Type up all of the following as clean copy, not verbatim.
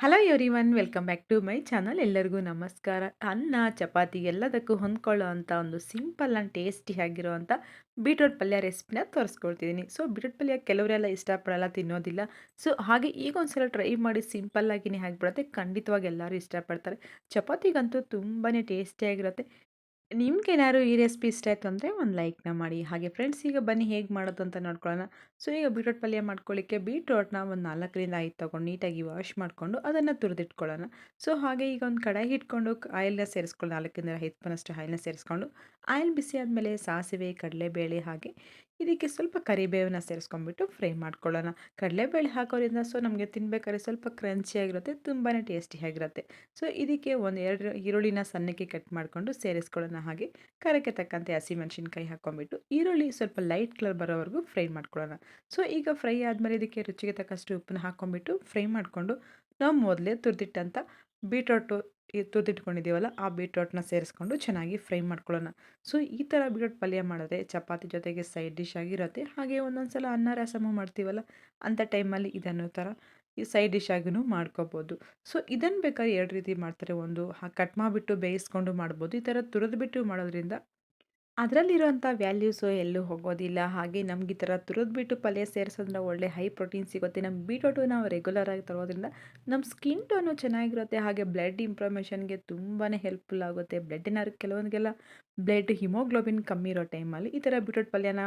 Hello everyone welcome back to my channel. ಎಲ್ಲರಿಗೂ ನಮಸ್ಕಾರ. ಅನ್ನ ಚಪಾತಿ ಎಲ್ಲದಕ್ಕೂ ಹೊಂದ್ಕೊಳ್ಳೋ ಅಂಥ ಒಂದು ಸಿಂಪಲ್ ಆ್ಯಂಡ್ ಟೇಸ್ಟಿ ಆಗಿರೋವಂಥ ಬೀಟ್ರೋಟ್ ಪಲ್ಯ ರೆಸಿಪಿನ ತೋರಿಸ್ಕೊಳ್ತಿದ್ದೀನಿ. ಸೊ ಬೀಟ್ರೋಟ್ ಪಲ್ಯ ಕೆಲವರೆಲ್ಲ ಇಷ್ಟಪಡಲ್ಲ, ತಿನ್ನೋದಿಲ್ಲ. ಸೊ ಹಾಗೆ ಈಗ ಒಂದ್ಸಲ ಟ್ರೈ ಮಾಡಿ, ಸಿಂಪಲ್ಲಾಗಿಯೇ ಆಗಿಬಿಡುತ್ತೆ. ಖಂಡಿತವಾಗಿ ಎಲ್ಲರೂ ಇಷ್ಟಪಡ್ತಾರೆ. ಚಪಾತಿಗಂತೂ ತುಂಬಾ ಟೇಸ್ಟಿಯಾಗಿರುತ್ತೆ. ನಿಮ್ಗೇನಾದ್ರು ಈ ರೆಸಿಪಿ ಇಷ್ಟ ಆಯಿತು ಅಂದರೆ ಒಂದು ಲೈಕ್ನ ಮಾಡಿ. ಹಾಗೆ ಫ್ರೆಂಡ್ಸ್, ಈಗ ಬನ್ನಿ ಹೇಗೆ ಮಾಡೋದು ಅಂತ ನೋಡ್ಕೊಳ್ಳೋಣ. ಸೊ ಈಗ ಬೀಟ್ರೋಟ್ ಪಲ್ಯ ಮಾಡ್ಕೊಳ್ಳಿಕ್ಕೆ ಬೀಟ್ರೋಟ್ನ ಒಂದು 4ರಿಂದ 5 ತೊಗೊಂಡು ನೀಟಾಗಿ ವಾಶ್ ಮಾಡಿಕೊಂಡು ಅದನ್ನು ತುರಿದಿಟ್ಕೊಳ್ಳೋಣ. ಸೊ ಹಾಗೆ ಈಗ ಒಂದು ಕಡಾಯಿ ಇಟ್ಕೊಂಡು ಆಯಿಲ್ನ ಸೇರಿಸ್ಕೊಂಡು 4ರಿಂದ 5 ಸ್ಪೂನಷ್ಟು ಆಯಿಲ್ನ ಸೇರಿಸ್ಕೊಂಡು, ಆಯಿಲ್ ಬಿಸಿ ಆದಮೇಲೆ ಸಾಸಿವೆ, ಕಡಲೆಬೇಳೆ ಹಾಗೆ ಇದಕ್ಕೆ ಸ್ವಲ್ಪ ಕರಿಬೇವನ್ನ ಸೇರಿಸ್ಕೊಂಡ್ಬಿಟ್ಟು ಫ್ರೈ ಮಾಡ್ಕೊಳ್ಳೋಣ. ಕಡಲೆಬೇಳೆ ಹಾಕೋದ್ರಿಂದ ಸೊ ನಮಗೆ ತಿನ್ಬೇಕಾದ್ರೆ ಸ್ವಲ್ಪ ಕ್ರಂಚಿಯಾಗಿರುತ್ತೆ, ತುಂಬಾ ಟೇಸ್ಟಿಯಾಗಿರುತ್ತೆ. ಸೊ ಇದಕ್ಕೆ ಒಂದು 2 ಈರುಳ್ಳಿನ ಸಣ್ಣಕ್ಕೆ ಕಟ್ ಮಾಡಿಕೊಂಡು ಸೇರಿಸ್ಕೊಳ್ಳೋಣ. ಹಾಗೆ ಖಾರಕ್ಕೆ ತಕ್ಕಂತೆ ಹಸಿಮೆಣಸಿನ್ಕಾಯಿ ಹಾಕ್ಕೊಂಬಿಟ್ಟು ಈರುಳ್ಳಿ ಸ್ವಲ್ಪ ಲೈಟ್ ಕಲರ್ ಬರೋವರೆಗೂ ಫ್ರೈ ಮಾಡ್ಕೊಳ್ಳೋಣ. ಸೊ ಈಗ ಫ್ರೈ ಆದಮೇಲೆ ಇದಕ್ಕೆ ರುಚಿಗೆ ತಕ್ಕಷ್ಟು ಉಪ್ಪನ್ನ ಹಾಕ್ಕೊಂಬಿಟ್ಟು ಫ್ರೈ ಮಾಡಿಕೊಂಡು, ನಾವು ಮೊದಲೇ ತುರಿದಿಟ್ಟಂಥ ಬೀಟ್ರೋಟು ತುರಿದಿಟ್ಕೊಂಡಿದ್ದೀವಲ್ಲ ಆ ಬೀಟ್ರೋಟ್ನ ಸೇರಿಸ್ಕೊಂಡು ಚೆನ್ನಾಗಿ ಫ್ರೈ ಮಾಡ್ಕೊಳ್ಳೋಣ. ಸೊ ಈ ಥರ ಬೀಟ್ರೋಟ್ ಪಲ್ಯ ಮಾಡಿದ್ರೆ ಚಪಾತಿ ಜೊತೆಗೆ ಸೈಡ್ ಡಿಶ್ ಆಗಿರುತ್ತೆ. ಹಾಗೆ ಒಂದೊಂದು ಸಲ ಅನ್ನ ರಸಮು ಮಾಡ್ತೀವಲ್ಲ, ಅಂಥ ಟೈಮಲ್ಲಿ ಇದನ್ನು ಥರ ಈ ಸೈಡ್ ಡಿಶ್ ಆಗಿನೂ ಮಾಡ್ಕೋಬೋದು. ಸೊ ಇದನ್ನು ಬೇಕಾದ್ರೆ 2 ರೀತಿ ಮಾಡ್ತಾರೆ. ಒಂದು ಕಟ್ ಮಾಡಿಬಿಟ್ಟು ಬೇಯಿಸ್ಕೊಂಡು ಮಾಡ್ಬೋದು. ಈ ಥರ ತುರಿದ್ಬಿಟ್ಟು ಮಾಡೋದ್ರಿಂದ ಅದರಲ್ಲಿರುವಂಥ ವ್ಯಾಲ್ಯೂಸು ಎಲ್ಲೂ ಹೋಗೋದಿಲ್ಲ. ಹಾಗೆ ನಮ್ಗೆ ಈ ಥರ ತುರಿದ್ಬಿಟ್ಟು ಪಲ್ಯ ಸೇರಿಸೋದ್ರಿಂದ ಒಳ್ಳೆ ಹೈ ಪ್ರೋಟೀನ್ ಸಿಗುತ್ತೆ. ನಮ್ಮ ಬೀಟ್ರೋಟು ನಾವು ರೆಗ್ಯುಲರಾಗಿ ತರೋದ್ರಿಂದ ನಮ್ಮ ಸ್ಕಿನ್ ಟೋನು ಚೆನ್ನಾಗಿರುತ್ತೆ. ಹಾಗೆ ಬ್ಲಡ್ ಇಂಪ್ರೂವ್ಮೇಷನ್ಗೆ ತುಂಬಾ ಹೆಲ್ಪ್ಫುಲ್ ಆಗುತ್ತೆ. ಬ್ಲಡ್ ಏನಾದ್ರು ಕೆಲವೊಂದಿಗೆಲ್ಲ ಬ್ಲಡ್ ಹಿಮೋಗ್ಲೋಬಿನ್ ಕಮ್ಮಿ ಇರೋ ಟೈಮಲ್ಲಿ ಈ ಥರ ಬೀಟ್ರೋಟ್ ಪಲ್ಯನ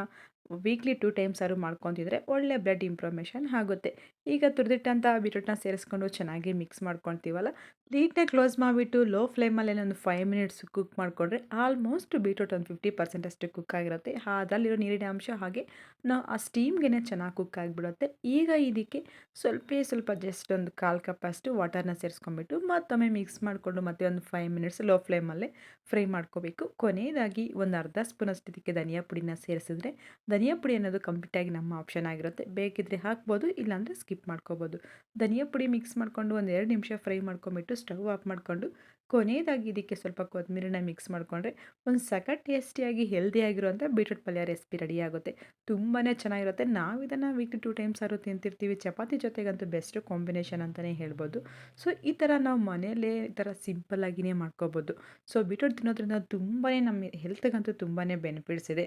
ವೀಕ್ಲಿ 2 ಟೈಮ್ಸ್ ಆದ್ರೂ ಮಾಡ್ಕೊತಿದ್ರೆ ಒಳ್ಳೆ ಬ್ಲಡ್ ಇಂಪ್ರೂವ್ಮೇಷನ್ ಆಗುತ್ತೆ. ಈಗ ತುರಿದಿಟ್ಟಂಥ ಬೀಟ್ರೋಟ್ನ ಸೇರಿಸ್ಕೊಂಡು ಚೆನ್ನಾಗಿ ಮಿಕ್ಸ್ ಮಾಡ್ಕೊತೀವಲ್ಲ, ಲೀಡ್ನ ಕ್ಲೋಸ್ ಮಾಡಿಬಿಟ್ಟು ಲೋ ಫ್ಲೇಮಲ್ಲಿ ಒಂದು 5 ಮಿನಿಟ್ಸ್ ಕುಕ್ ಮಾಡಿಕೊಂಡ್ರೆ ಆಲ್ಮೋಸ್ಟ್ ಬೀಟ್ರೂಟ್ ಒಂದು 50% ಅಷ್ಟು ಕುಕ್ ಆಗಿರುತ್ತೆ. ಅದರಲ್ಲಿರೋ ನೀರಿನ ಅಂಶ ಹಾಗೆ ನಾವು ಆ ಸ್ಟೀಮ್ಗೆ ಚೆನ್ನಾಗಿ ಕುಕ್ ಆಗಿಬಿಡುತ್ತೆ. ಈಗ ಇದಕ್ಕೆ ಸ್ವಲ್ಪ ಜಸ್ಟ್ ಒಂದು 1/4 ಕಪ್ ಅಷ್ಟು ವಾಟರ್ನ ಸೇರಿಸ್ಕೊಂಡ್ಬಿಟ್ಟು ಮತ್ತೊಮ್ಮೆ ಮಿಕ್ಸ್ ಮಾಡಿಕೊಂಡು ಮತ್ತೆ ಒಂದು 5 ಮಿನಿಟ್ಸ್ ಲೋ ಫ್ಲೇಮಲ್ಲೇ ಫ್ರೈ ಮಾಡ್ಕೋಬೇಕು. ಕೊನೆಯದಾಗಿ ಒಂದು ಅರ್ಧ ಸ್ಪೂನಷ್ಟು ಇದಕ್ಕೆ ಧನಿಯಾ ಪುಡಿನ ಸೇರಿಸಿದ್ರೆ, ಧನಿಯಾ ಪುಡಿ ಅನ್ನೋದು ಕಂಪ್ಲೀಟಾಗಿ ನಮ್ಮ ಆಪ್ಷನ್ ಆಗಿರುತ್ತೆ. ಬೇಕಿದ್ರೆ ಹಾಕ್ಬೋದು, ಇಲ್ಲಾಂದರೆ ಸ್ಕಿಪ್ ಮಾಡ್ಕೋಬೋದು. ಧನಿಯಾ ಪುಡಿ ಮಿಕ್ಸ್ ಮಾಡಿಕೊಂಡು ಒಂದು 2 ನಿಮಿಷ ಫ್ರೈ ಮಾಡ್ಕೊಂಬಿಟ್ಟು ಸ್ಟವ್ ಆಫ್ ಮಾಡಿಕೊಂಡು, ಕೊನೆಯದಾಗಿ ಇದಕ್ಕೆ ಸ್ವಲ್ಪ ಕೊತ್ತಂಬರಿನ ಮಿಕ್ಸ್ ಮಾಡಿಕೊಂಡ್ರೆ ಒಂದು ಸಖತ್ ಟೇಸ್ಟಿಯಾಗಿ ಹೆಲ್ದಿಯಾಗಿರುವಂಥ ಬೀಟ್ರೂಟ್ ಪಲ್ಯ ರೆಸಿಪಿ ರೆಡಿ ಆಗುತ್ತೆ. ತುಂಬಾ ಚೆನ್ನಾಗಿರುತ್ತೆ. ನಾವು ಇದನ್ನು ವೀಕ್ಲಿ 2 ಟೈಮ್ಸ್ ಆದ್ರೂ ತಿಂತಿರ್ತೀವಿ. ಚಪಾತಿ ಜೊತೆಗಂತೂ ಬೆಸ್ಟ್ ಕಾಂಬಿನೇಷನ್ ಅಂತಲೇ ಹೇಳ್ಬೋದು. ಸೊ ಈ ಥರ ನಾವು ಮನೆಯಲ್ಲೇ ಈ ಥರ ಸಿಂಪಲ್ಲಾಗಿಯೇ ಮಾಡ್ಕೋಬೋದು. ಸೊ ಬೀಟ್ರೂಟ್ ತಿನ್ನೋದ್ರಿಂದ ತುಂಬಾ ನಮ್ಮ ಹೆಲ್ತ್ಗಂತೂ ತುಂಬಾ ಬೆನಿಫಿಟ್ಸ್ ಇದೆ.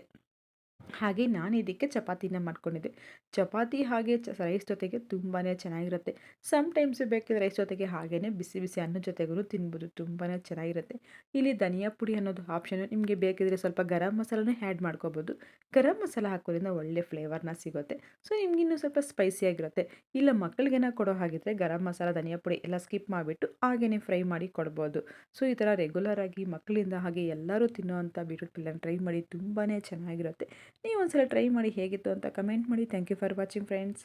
ಹಾಗೆ ನಾನು ಇದಕ್ಕೆ ಚಪಾತಿನ ಮಾಡ್ಕೊಂಡಿದ್ದೆ. ಚಪಾತಿ ಹಾಗೆ ರೈಸ್ ಜೊತೆಗೆ ತುಂಬಾ ಚೆನ್ನಾಗಿರುತ್ತೆ. ಟೈಮ್ಸ್ ಬೇಕಿದ್ರೆ ರೈಸ್ ಜೊತೆಗೆ ಹಾಗೇ ಬಿಸಿ ಬಿಸಿ ಅನ್ನದ ಜೊತೆಗೂ ತಿನ್ಬೋದು. ತುಂಬಾ ಚೆನ್ನಾಗಿರುತ್ತೆ. ಇಲ್ಲಿ ಧನಿಯಾ ಪುಡಿ ಅನ್ನೋದು ಆಪ್ಷನು. ನಿಮಗೆ ಬೇಕಿದ್ರೆ ಸ್ವಲ್ಪ ಗರಂ ಮಸಾಲನೂ ಆ್ಯಡ್ ಮಾಡ್ಕೋಬೋದು. ಗರಂ ಮಸಾಲ ಹಾಕೋದ್ರಿಂದ ಒಳ್ಳೆ ಫ್ಲೇವರ್ನ ಸಿಗುತ್ತೆ. ಸೊ ನಿಮ್ಗಿನ್ನೂ ಸ್ವಲ್ಪ ಸ್ಪೈಸಿಯಾಗಿರುತ್ತೆ. ಇಲ್ಲ ಮಕ್ಕಳಿಗೇನ ಕೊಡೋ ಹಾಗಿದ್ರೆ ಗರಂ ಮಸಾಲ, ಧನಿಯಾ ಪುಡಿ ಎಲ್ಲ ಸ್ಕಿಪ್ ಮಾಡಿಬಿಟ್ಟು ಹಾಗೇ ಫ್ರೈ ಮಾಡಿ ಕೊಡ್ಬೋದು. ಸೊ ಈ ಥರ ರೆಗ್ಯುಲರಾಗಿ ಮಕ್ಕಳಿಂದ ಹಾಗೆ ಎಲ್ಲರೂ ತಿನ್ನೋವಂಥ ಬೀಟ್ರೂಟ್ ಪಲ್ಯನ ಟ್ರೈ ಮಾಡಿ, ತುಂಬಾ ಚೆನ್ನಾಗಿರುತ್ತೆ. ನೀವು ಒಂದ್ಸಲ ಟ್ರೈ ಮಾಡಿ ಹೇಗಿತ್ತು ಅಂತ ಕಮೆಂಟ್ ಮಾಡಿ. Thank you for watching friends.